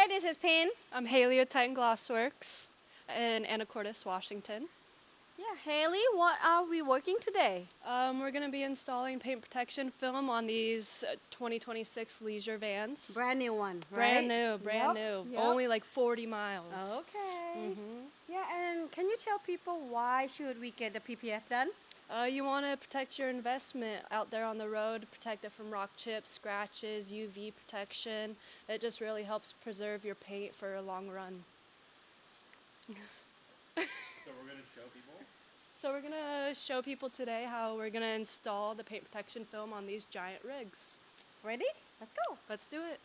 Hey, this is Pin. I'm Haley with Thaitan Glossworks in Anacortes, Washington. Yeah, Haley, what are we working today? We're going to be installing paint protection film on these 2026 leisure vans. Brand new one, Brand right? new, brand new. Yep. Only like 40 miles. Okay. Yeah, and can you tell people why should we get the PPF done? You want to protect your investment out there on the road, protect it from rock chips, scratches, UV protection. It just really helps preserve your paint for a long run. So we're going to show people? So we're going to show people today how we're going to install the paint protection film on these giant rigs. Ready? Let's go. Let's do it.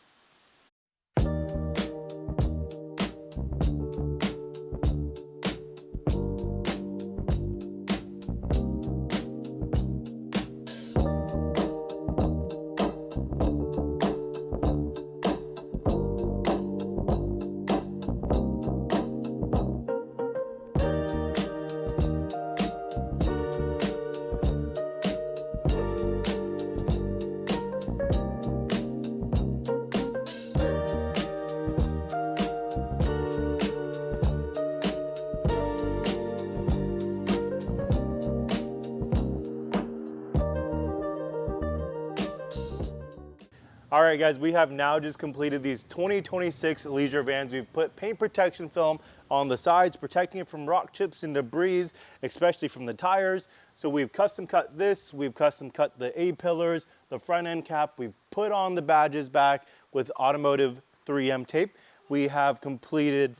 All right, guys, we have now just completed these 2026 leisure vans. We've put paint protection film on the sides, protecting it from rock chips and debris, especially from the tires. So we've custom cut this, we've custom cut the A-pillars, the front end cap, we've put on the badges back with automotive 3M tape. We have completed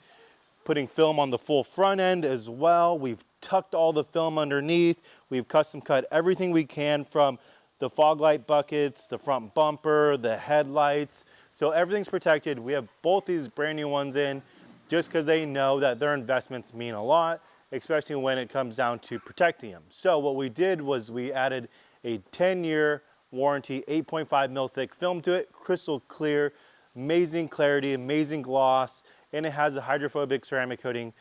putting film on the full front end as well. We've tucked all the film underneath. We've custom cut everything we can from the fog light buckets, the front bumper, the headlights. So everything's protected. We have both these brand new ones in just because they know that their investments mean a lot, especially when it comes down to protecting them. So what we did was we added a 10-year warranty, 8.5 mil thick film to it, crystal clear, amazing clarity, amazing gloss, and it has a hydrophobic ceramic coating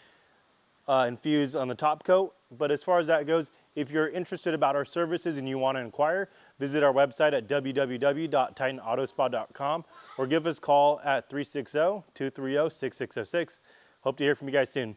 infused on the top coat. But as far as that goes, if you're interested about our services and you want to inquire, visit our website at www.titanautospot.com or give us a call at 360-230-6606. Hope to hear from you guys soon.